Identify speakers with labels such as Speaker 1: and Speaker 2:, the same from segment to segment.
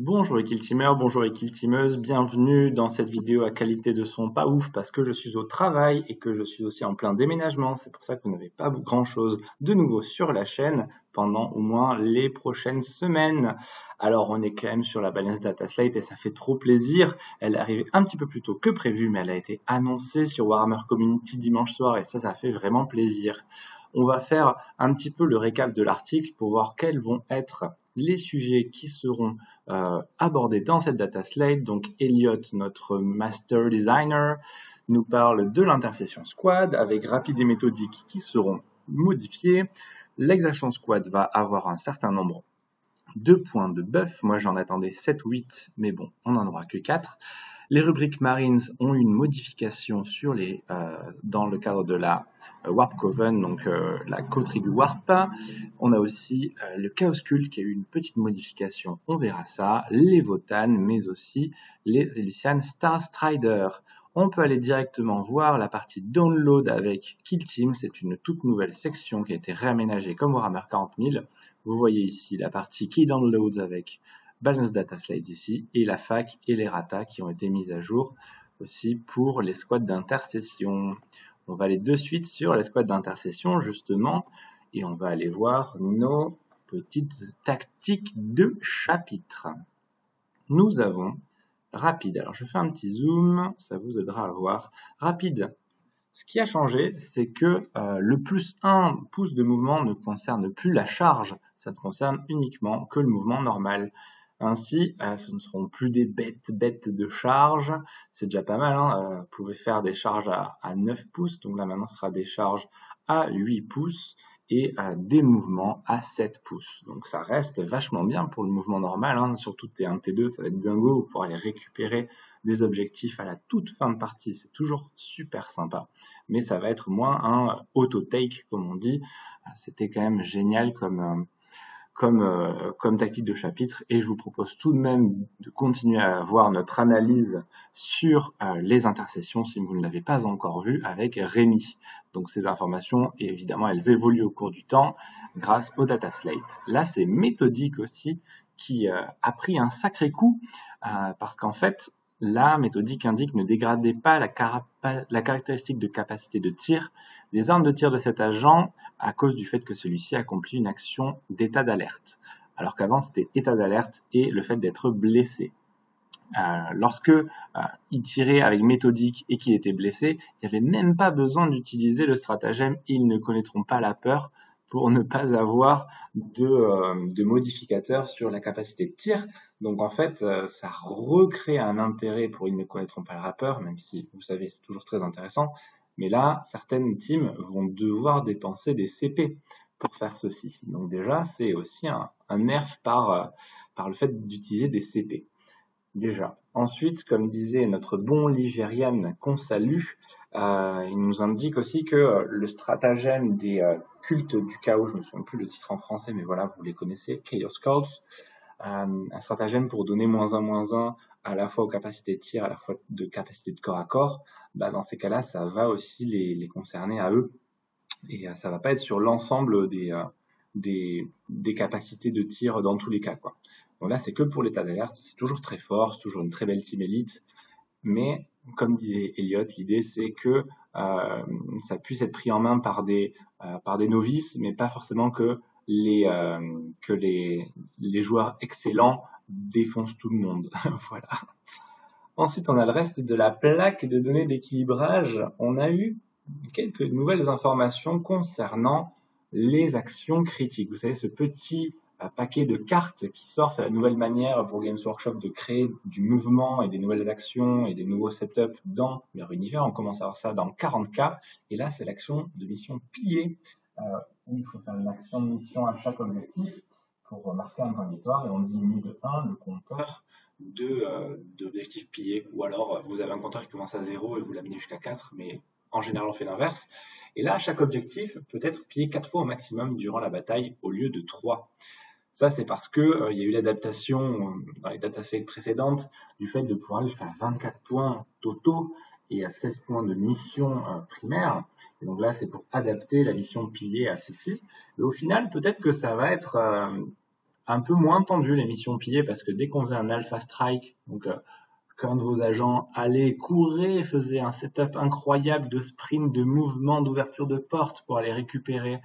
Speaker 1: Bonjour Equil bonjour Equil bienvenue dans cette vidéo à qualité de son pas ouf parce que je suis au travail et que je suis aussi en plein déménagement. C'est pour ça que vous n'avez pas grand chose de nouveau sur la chaîne pendant au moins les prochaines semaines. Alors on est quand même sur la Balance Data Slate et ça fait trop plaisir. Elle est arrivée un petit peu plus tôt que prévu mais elle a été annoncée sur Warhammer Community dimanche soir et ça fait vraiment plaisir. On va faire un petit peu le récap de l'article pour voir quels vont être les sujets qui seront abordés dans cette data slate. Donc Elliot, notre master designer, nous parle de l'intercession squad avec rapide et méthodique qui seront modifiés. L'exaction squad va avoir un certain nombre de points de buff. Moi j'en attendais 7 ou 8, mais bon, on n'en aura que 4. Les rubriques Marines ont une modification dans le cadre de la Warp Coven, donc la coterie du Warp. On a aussi le Chaos Cult qui a eu une petite modification, on verra ça. Les Votan, mais aussi les Elysian Star Strider. On peut aller directement voir la partie Download avec Kill Team. C'est une toute nouvelle section qui a été réaménagée comme Warhammer 40 000. Vous voyez ici la partie Key Downloads avec Balance Data Slides ici, et la fac et les ratas qui ont été mises à jour aussi pour les squads d'intercession. On va aller de suite sur les squads d'intercession justement, et on va aller voir nos petites tactiques de chapitre. Nous avons rapide. Alors je fais un petit zoom, ça vous aidera à voir. Rapide. Ce qui a changé, c'est que le plus 1 pouce de mouvement ne concerne plus la charge, ça ne concerne uniquement que le mouvement normal. Ainsi, ce ne seront plus des bêtes de charge, c'est déjà pas mal, hein. Vous pouvez faire des charges à 9 pouces, donc là maintenant ce sera des charges à 8 pouces et des mouvements à 7 pouces. Donc ça reste vachement bien pour le mouvement normal, hein. Surtout T1, T2, ça va être dingo pour aller récupérer des objectifs à la toute fin de partie, c'est toujours super sympa. Mais ça va être moins un auto-take, comme on dit. C'était quand même génial comme tactique de chapitre, et je vous propose tout de même de continuer à voir notre analyse sur les intercessions si vous ne l'avez pas encore vu avec Rémi. Donc ces informations, évidemment, elles évoluent au cours du temps grâce au data slate. Là, c'est méthodique aussi qui a pris un sacré coup parce qu'en fait, la méthodique indique ne dégradez pas la caractéristique de capacité de tir des armes de tir de cet agent à cause du fait que celui-ci accomplit une action d'état d'alerte. Alors qu'avant, c'était état d'alerte et le fait d'être blessé. Lorsque il tirait avec méthodique et qu'il était blessé, il n'y avait même pas besoin d'utiliser le stratagème « Ils ne connaîtront pas la peur » pour ne pas avoir de modificateur sur la capacité de tir. Donc en fait, ça recrée un intérêt pour « Ils ne connaîtront pas la peur », même si, vous savez, c'est toujours très intéressant. Mais là, certaines teams vont devoir dépenser des CP pour faire ceci. Donc déjà, c'est aussi un nerf par le fait d'utiliser des CP. Déjà. Ensuite, comme disait notre bon Ligérian qu'on salue, il nous indique aussi que le stratagème des cultes du chaos, je ne me souviens plus le titre en français, mais voilà, vous les connaissez, Chaos Cults, un stratagème pour donner -1/-1 à la fois aux capacités de tir, à la fois de capacité de corps à corps, bah dans ces cas-là, ça va aussi les concerner à eux. Et ça va pas être sur l'ensemble des capacités de tir dans tous les cas, quoi. Donc là, c'est que pour l'état d'alerte, c'est toujours très fort, c'est toujours une très belle team élite, mais comme disait Elliot, l'idée c'est que ça puisse être pris en main par des novices, mais pas forcément que les joueurs excellents défoncent tout le monde. Voilà. Ensuite, on a le reste de la plaque de données d'équilibrage. On a eu quelques nouvelles informations concernant les actions critiques. Vous savez, ce petit paquet de cartes qui sort, c'est la nouvelle manière pour Games Workshop de créer du mouvement et des nouvelles actions et des nouveaux setups dans leur univers. On commence à voir ça dans 40K. Et là, c'est l'action de mission pillée, où il faut faire une action de mission à chaque objectif pour marquer un point de victoire, et on diminue de 1 le compteur d'objectifs pillés. Ou alors, vous avez un compteur qui commence à 0 et vous l'amenez jusqu'à 4, mais en général, on fait l'inverse. Et là, chaque objectif peut être pillé 4 fois au maximum durant la bataille au lieu de 3. Ça, c'est parce que y a eu l'adaptation dans les datasets précédentes du fait de pouvoir aller jusqu'à 24 points totaux et à 16 points de mission primaire. Et donc là, c'est pour adapter la mission pillée à ceci. Et au final, peut-être que ça va être un peu moins tendu les missions pillées parce que dès qu'on faisait un alpha strike, donc quand vos agents allaient courir et faisaient un setup incroyable de sprint, de mouvement, d'ouverture de porte pour aller récupérer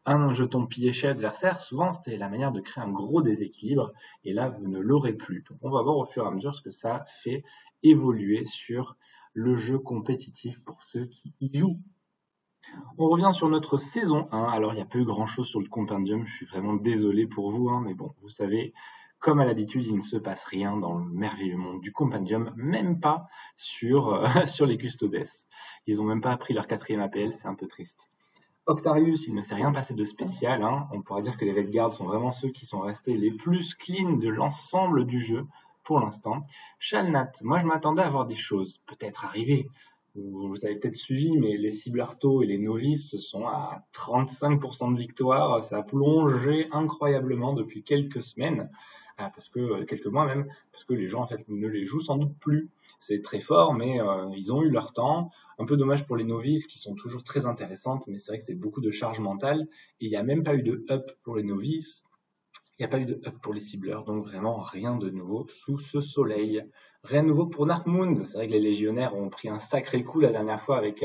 Speaker 1: un jeton pillé chez adversaire, souvent c'était la manière de créer un gros déséquilibre et là vous ne l'aurez plus. Donc on va voir au fur et à mesure ce que ça fait évoluer sur le jeu compétitif pour ceux qui y jouent. On revient sur notre saison 1. Alors, il n'y a pas eu grand-chose sur le compendium. Je suis vraiment désolé pour vous, hein, mais bon, vous savez, comme à l'habitude, il ne se passe rien dans le merveilleux monde du compendium, même pas sur, sur les custodes. Ils n'ont même pas appris leur 4e APL, c'est un peu triste. Octarius, il ne s'est rien passé de spécial. Hein. On pourra dire que les Red Guards sont vraiment ceux qui sont restés les plus clean de l'ensemble du jeu pour l'instant. Shalnat, moi je m'attendais à voir des choses peut-être arriver. Vous avez peut-être suivi, mais les Ciblerto et les novices sont à 35% de victoire. Ça a plongé incroyablement depuis quelques semaines, parce que quelques mois même, parce que les gens en fait ne les jouent sans doute plus. C'est très fort, mais ils ont eu leur temps. Un peu dommage pour les novices qui sont toujours très intéressantes, mais c'est vrai que c'est beaucoup de charge mentale. Et il n'y a même pas eu de up pour les novices. Il n'y a pas eu de up pour les cibleurs, donc vraiment rien de nouveau sous ce soleil. Rien de nouveau pour Narkmund. C'est vrai que les légionnaires ont pris un sacré coup la dernière fois avec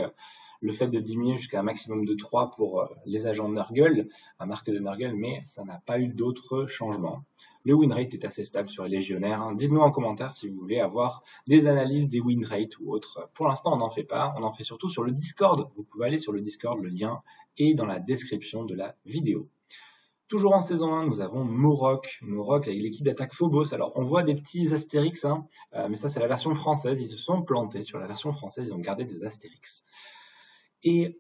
Speaker 1: le fait de diminuer jusqu'à un maximum de 3 pour les agents de Nurgle, un marque de Nurgle, mais ça n'a pas eu d'autres changements. Le win rate est assez stable sur les légionnaires. Hein. Dites-nous en commentaire si vous voulez avoir des analyses des win rates ou autres. Pour l'instant, on n'en fait pas. On en fait surtout sur le Discord. Vous pouvez aller sur le Discord, le lien est dans la description de la vidéo. Toujours en saison 1, nous avons Morok avec l'équipe d'attaque Phobos. Alors, on voit des petits astérix, hein, mais ça, c'est la version française. Ils se sont plantés sur la version française, ils ont gardé des astérix. Et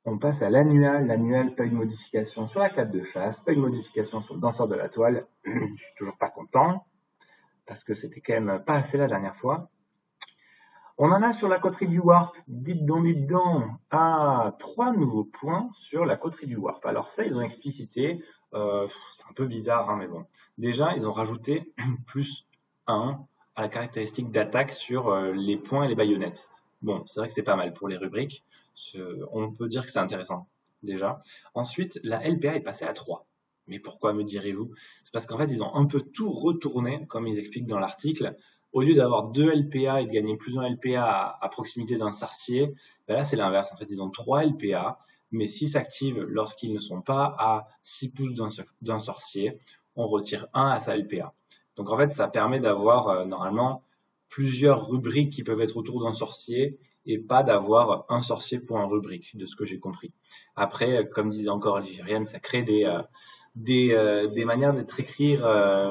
Speaker 1: on passe à l'annual. L'annual, pas une modification sur la clap de chasse, pas une modification sur le danseur de la toile. Je suis toujours pas content, parce que c'était quand même pas assez la dernière fois. On en a sur la coterie du Warp, dites donc, à 3 nouveaux points sur la coterie du Warp. Alors ça, ils ont explicité, c'est un peu bizarre, hein, mais bon. Déjà, ils ont rajouté plus 1 à la caractéristique d'attaque sur les points et les baïonnettes. Bon, c'est vrai que c'est pas mal pour les rubriques, on peut dire que c'est intéressant, déjà. Ensuite, la LPA est passée à 3. Mais pourquoi, me direz-vous? C'est parce qu'en fait, ils ont un peu tout retourné, comme ils expliquent dans l'article. Au lieu d'avoir 2 LPA et de gagner plus 1 LPA à proximité d'un sorcier, ben là c'est l'inverse. En fait, ils ont 3 LPA, mais 6 s'activent lorsqu'ils ne sont pas à 6 pouces d'un sorcier. On retire 1 à sa LPA. Donc en fait, ça permet d'avoir normalement plusieurs rubriques qui peuvent être autour d'un sorcier et pas d'avoir un sorcier pour un rubrique, de ce que j'ai compris. Après, comme disait encore Algérienne, ça crée des manières d'être écrire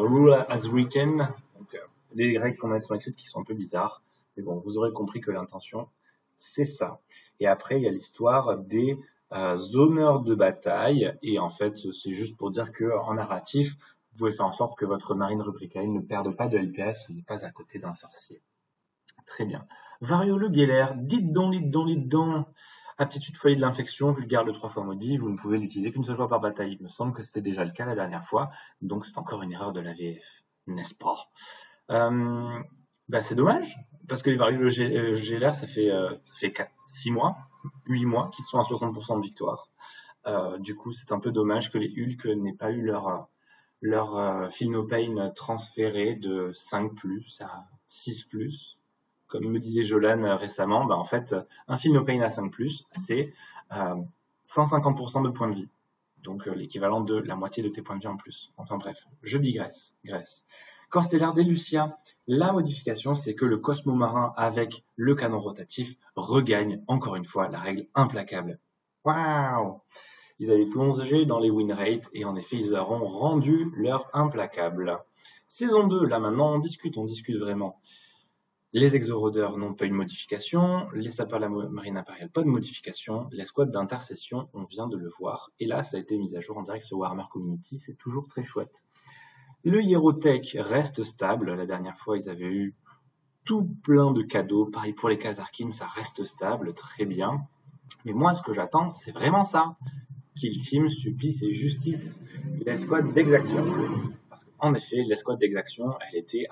Speaker 1: rule as written. Donc, les règles qu'on a sont écrites qui sont un peu bizarres. Mais bon, vous aurez compris que l'intention, c'est ça. Et après, il y a l'histoire des zoneurs de bataille. Et en fait, c'est juste pour dire qu'en narratif, vous pouvez faire en sorte que votre marine rubricaine ne perde pas de LPS, n'est pas à côté d'un sorcier. Très bien. Vario le Geller, dites donc. Aptitude foyer de l'infection, vulgaire le 3 fois maudit, vous ne pouvez l'utiliser qu'une seule fois par bataille. Il me semble que c'était déjà le cas la dernière fois, donc c'est encore une erreur de la VF, n'est-ce pas? C'est dommage, parce que les Vario le Geller, ça fait 6 mois, 8 mois qu'ils sont à 60% de victoire. Du coup, c'est un peu dommage que les Hulk n'aient pas eu leur Feel No Pain transféré de 5+, à 6+. Comme me disait Jolan récemment, en fait, un Feel No Pain à 5+, c'est 150% de points de vie. Donc l'équivalent de la moitié de tes points de vie en plus. Enfin bref, je digresse. Corps stellaire des Lucia, la modification, c'est que le Cosmo Marin avec le canon rotatif regagne encore une fois la règle implacable. Waouh! Ils avaient plongé dans les win rates et en effet, ils auront rendu leur implacable. Saison 2, là maintenant, on discute vraiment. Les exorodeurs n'ont pas eu de modification, les sapeurs de la marine impériale, pas de modification, les squads d'intercession, on vient de le voir, et là, ça a été mis à jour en direct sur Warhammer Community, c'est toujours très chouette. Le Hierotech reste stable, la dernière fois, ils avaient eu tout plein de cadeaux, pareil pour les Khazarkins, ça reste stable, très bien. Mais moi, ce que j'attends, c'est vraiment ça. Kill Team, Supplice et Justice, l'escouade d'exaction. Parce qu'en effet, l'escouade d'exaction, elle était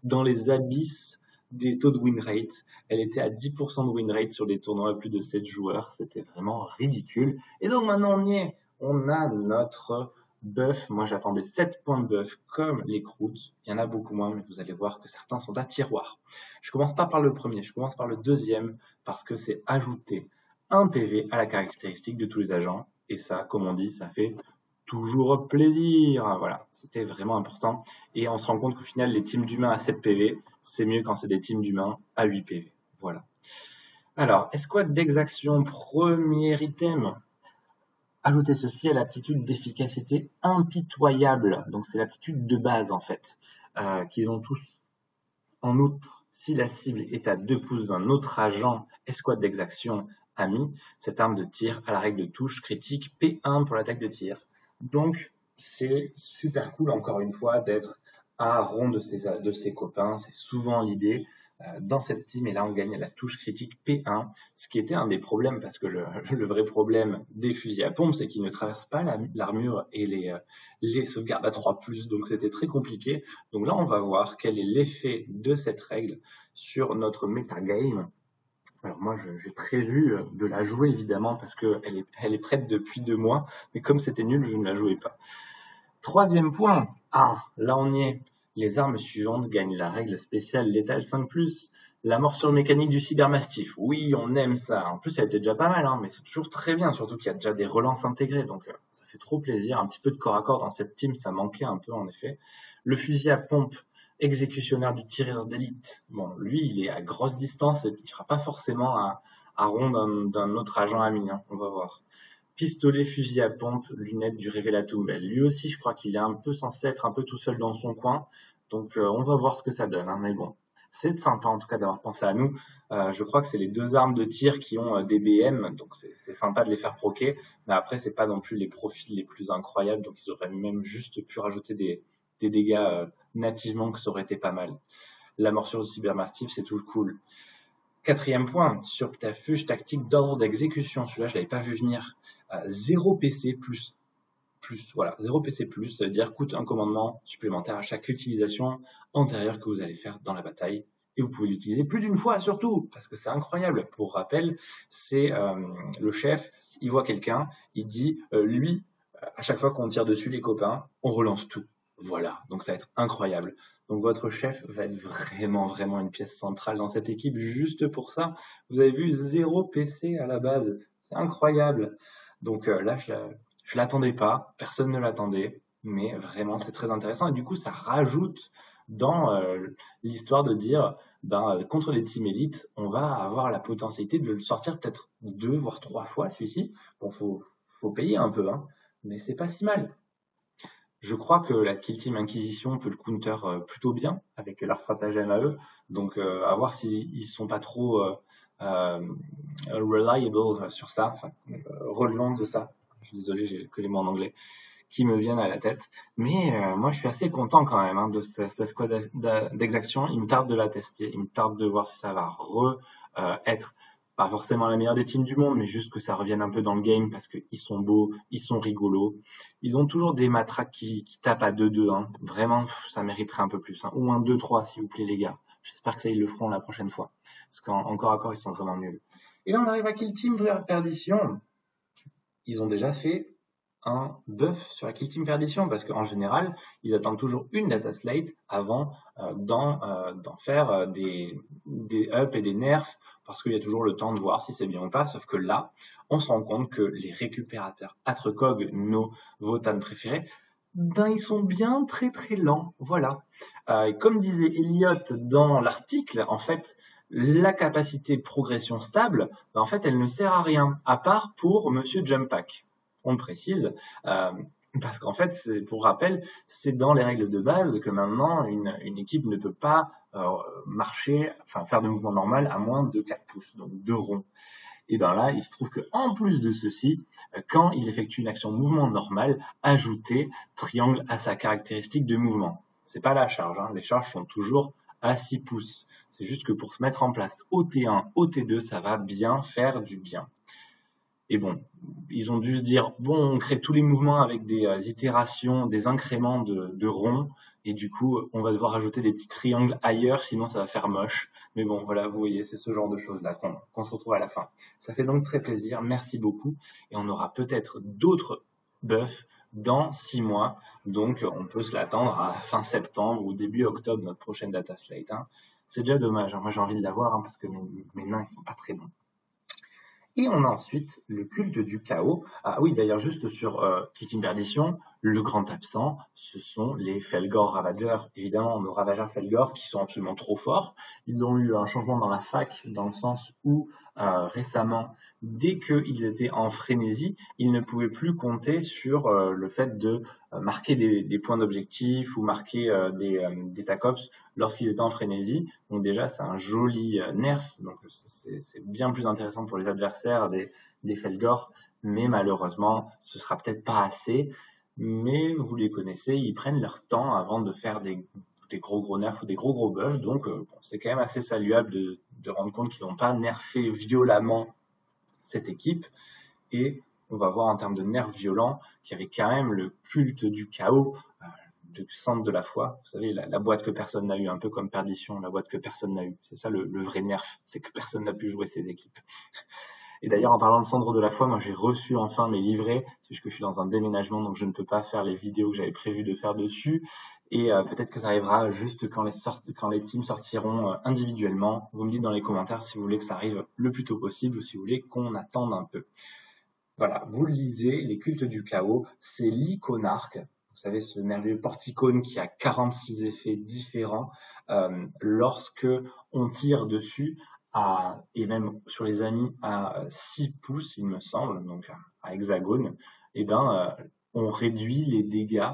Speaker 1: dans les abysses des taux de win rate. Elle était à 10% de win rate sur des tournois à plus de 7 joueurs. C'était vraiment ridicule. Et donc maintenant, on y est. On a notre Buff, moi j'attendais 7 points de buff comme les croûtes. Il y en a beaucoup moins, mais vous allez voir que certains sont à tiroir. Je commence pas par le premier, je commence par le deuxième parce que c'est ajouter un PV à la caractéristique de tous les agents. Et ça, comme on dit, ça fait toujours plaisir. Voilà, c'était vraiment important. Et on se rend compte qu'au final, les teams d'humains à 7 PV, c'est mieux quand c'est des teams d'humains à 8 PV. Voilà. Alors, escouade d'exaction, premier item. Ajouter ceci à l'aptitude d'efficacité impitoyable. Donc c'est l'aptitude de base en fait, qu'ils ont tous. En outre, si la cible est à 2 pouces d'un autre agent escouade d'exaction ami, cette arme de tir a la règle de touche critique P1 pour l'attaque de tir. Donc c'est super cool encore une fois d'être à rond de ses copains, c'est souvent l'idée dans cette team, et là on gagne la touche critique P1, ce qui était un des problèmes, parce que le vrai problème des fusils à pompe, c'est qu'ils ne traversent pas l'armure et les sauvegardes à 3+, donc c'était très compliqué. Donc là on va voir quel est l'effet de cette règle sur notre metagame. Alors moi j'ai prévu de la jouer évidemment, parce qu'elle est prête depuis 2 mois, mais comme c'était nul, je ne la jouais pas. Troisième point, là on y est. Les armes suivantes gagnent la règle spéciale létale 5+. La morsure mécanique du cybermastif. Oui, on aime ça. En plus, elle était déjà pas mal, mais c'est toujours très bien, surtout qu'il y a déjà des relances intégrées, donc ça fait trop plaisir. Un petit peu de corps à corps dans cette team, ça manquait un peu en effet. Le fusil à pompe exécutionnaire du tireur d'élite. Bon, lui, il est à grosse distance et il ne fera pas forcément à rond d'un autre agent ami, on va voir. Pistolet, fusil à pompe, lunettes du révélateur. Lui aussi, je crois qu'il est un peu censé être un peu tout seul dans son coin. Donc, on va voir ce que ça donne. Mais bon, c'est sympa en tout cas d'avoir pensé à nous. Je crois que c'est les 2 armes de tir qui ont des BM. Donc, c'est sympa de les faire proquer. Mais après, c'est pas non plus les profils les plus incroyables. Donc, ils auraient même juste pu rajouter des dégâts nativement, que ça aurait été pas mal. La morsure du cybermastif, c'est tout cool. 4e point, subterfuge tactique d'ordre d'exécution. Celui-là, je l'avais pas vu venir. 0 PC plus. Voilà, 0 PC plus, ça veut dire coûte un commandement supplémentaire à chaque utilisation antérieure que vous allez faire dans la bataille. Et vous pouvez l'utiliser plus d'une fois surtout, parce que c'est incroyable. Pour rappel, c'est le chef, il voit quelqu'un, il dit, lui, à chaque fois qu'on tire dessus les copains, on relance tout. Voilà, donc ça va être incroyable. Donc votre chef va être vraiment une pièce centrale dans cette équipe juste pour ça. Vous avez vu 0 PC à la base, c'est incroyable. Donc là, je l'attendais pas, personne ne l'attendait, mais vraiment c'est très intéressant, et du coup ça rajoute dans l'histoire de dire contre les teams élites, on va avoir la potentialité de le sortir peut-être 2 voire 3 fois celui-ci. Bon, faut payer un peu, mais c'est pas si mal. Je crois que la Kill Team Inquisition peut le counter plutôt bien avec leur stratagème à eux. Donc à voir s'ils sont pas trop reliable sur ça, relevant de ça. Je suis désolé, j'ai que les mots en anglais qui me viennent à la tête. Mais moi, je suis assez content quand même de cette escouade d'exaction. Il me tarde de la tester. Il me tarde de voir si ça va être pas forcément la meilleure des teams du monde, mais juste que ça revienne un peu dans le game, parce qu'ils sont beaux, ils sont rigolos. Ils ont toujours des matraques qui tapent à 2-2. Vraiment, ça mériterait un peu plus. Ou un 2-3, s'il vous plaît, les gars. J'espère que ça, ils le feront la prochaine fois. Parce qu'encore à corps, ils sont vraiment nuls. Et là, on arrive à Kill Team Perdition. Ils ont déjà fait un buff sur la Kill Team Perdition, parce qu'en général, ils attendent toujours une data slate avant d'en faire des ups et des nerfs, parce qu'il y a toujours le temps de voir si c'est bien ou pas. Sauf que là, on se rend compte que les récupérateurs Atrecog, nos Votan préférés, ils sont bien très lents. Voilà. Comme disait Elliot dans l'article, en fait, la capacité de progression stable, en fait, elle ne sert à rien, à part pour Monsieur Jumpack. On le précise, parce qu'en fait, pour rappel, c'est dans les règles de base que maintenant, une équipe ne peut pas faire de mouvement normal à moins de 4 pouces, donc 2 ronds. Et bien là, il se trouve qu'en plus de ceci, quand il effectue une action mouvement normal, ajouter triangle à sa caractéristique de mouvement. C'est pas la charge, les charges sont toujours à 6 pouces. C'est juste que pour se mettre en place au T1, au T2, ça va bien faire du bien. Et bon, ils ont dû se dire, bon, on crée tous les mouvements avec des itérations, des incréments de ronds, et du coup, on va devoir ajouter des petits triangles ailleurs, sinon ça va faire moche. Mais bon, voilà, vous voyez, c'est ce genre de choses-là qu'on se retrouve à la fin. Ça fait donc très plaisir, merci beaucoup, et on aura peut-être d'autres buffs dans 6 mois. Donc, on peut se l'attendre à fin septembre ou début octobre, notre prochaine data slate, hein. C'est déjà dommage, hein. Moi, j'ai envie de l'avoir, hein, parce que mes nains, ils sont pas très bons. Et on a ensuite le culte du chaos. Ah oui, d'ailleurs, juste sur Quitte Perdition, le grand absent, ce sont les Felgor Ravageurs. Évidemment, nos Ravageurs Felgor qui sont absolument trop forts. Ils ont eu un changement dans la fac, dans le sens où récemment, dès qu'ils étaient en frénésie, ils ne pouvaient plus compter sur le fait de marquer des points d'objectif ou marquer des tacops lorsqu'ils étaient en frénésie. Donc déjà, c'est un joli nerf, donc c'est bien plus intéressant pour les adversaires des Felgor, mais malheureusement, ce sera peut-être pas assez. Mais vous les connaissez, ils prennent leur temps avant de faire des gros nerfs ou des gros buffs, donc bon, c'est quand même assez saluable de rendre compte qu'ils n'ont pas nerfé violemment cette équipe. Et on va voir en termes de nerfs violents qu'il y avait quand même le culte du chaos, de centre de la foi. Vous savez, la boîte que personne n'a eu, un peu comme Perdition, la boîte que personne n'a eu. C'est ça le vrai nerf, c'est que personne n'a pu jouer ces équipes. Et d'ailleurs, en parlant de Cendre de la foi, moi j'ai reçu enfin mes livrets, c'est juste que je suis dans un déménagement, donc je ne peux pas faire les vidéos que j'avais prévu de faire dessus. Et peut-être que ça arrivera juste quand les teams sortiront individuellement. Vous me dites dans les commentaires si vous voulez que ça arrive le plus tôt possible ou si vous voulez qu'on attende un peu. Voilà, vous le lisez, les cultes du chaos, c'est l'iconarque. Vous savez, ce merveilleux porticone qui a 46 effets différents. Lorsque on tire dessus, et même sur les amis à 6 pouces, il me semble, donc à hexagone, eh ben, on réduit les dégâts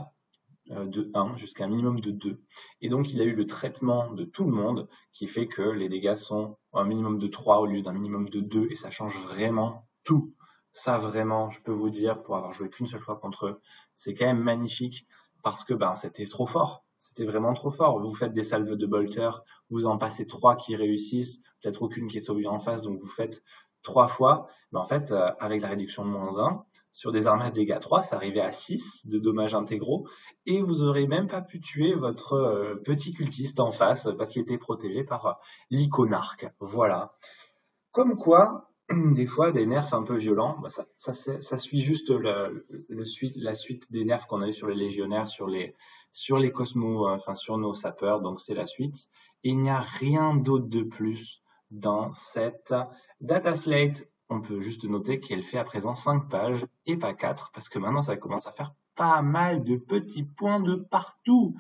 Speaker 1: de 1 jusqu'à un minimum de 2. Et donc, il a eu le traitement de tout le monde qui fait que les dégâts sont un minimum de 3 au lieu d'un minimum de 2 et ça change vraiment tout. Ça, vraiment, je peux vous dire, pour avoir joué qu'une seule fois contre eux, c'est quand même magnifique parce que c'était trop fort. C'était vraiment trop fort. Vous faites des salves de bolter, vous en passez 3 qui réussissent, peut-être aucune qui est sauvée en face, donc vous faites 3 fois. Mais en fait, avec la réduction de -1, sur des armes à dégâts 3, ça arrivait à 6 de dommages intégraux, et vous aurez même pas pu tuer votre petit cultiste en face parce qu'il était protégé par l'iconarque. Voilà. Comme quoi, des fois, des nerfs un peu violents, ça suit juste la suite des nerfs qu'on a eu sur les légionnaires, sur les cosmos, enfin sur nos sapeurs, donc c'est la suite. Et il n'y a rien d'autre de plus dans cette data slate. On peut juste noter qu'elle fait à présent 5 pages et pas 4, parce que maintenant ça commence à faire pas mal de petits points de partout.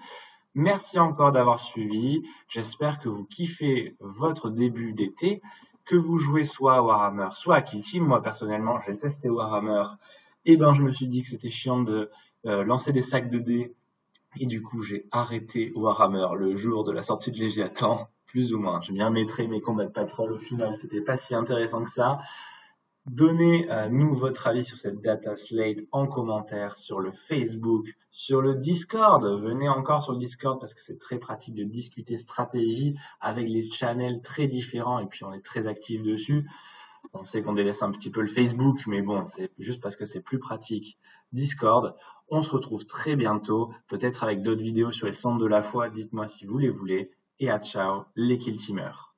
Speaker 1: Merci encore d'avoir suivi. J'espère que vous kiffez votre début d'été, que vous jouez soit à Warhammer, soit à Kill Team. Moi, personnellement, j'ai testé Warhammer. Et je me suis dit que c'était chiant de lancer des sacs de dés. Et du coup, j'ai arrêté Warhammer le jour de la sortie de Léviathan, plus ou moins. J'ai bien maîtrisé mes combats de patrol au final. C'était pas si intéressant que ça. Donnez-nous votre avis sur cette data slate en commentaire sur le Facebook, sur le Discord. Venez encore sur le Discord parce que c'est très pratique de discuter stratégie avec les channels très différents et puis on est très actifs dessus. On sait qu'on délaisse un petit peu le Facebook, mais bon, c'est juste parce que c'est plus pratique. Discord, on se retrouve très bientôt, peut-être avec d'autres vidéos sur les centres de la foi. Dites-moi si vous les voulez. Et à ciao, les Kill Teamers.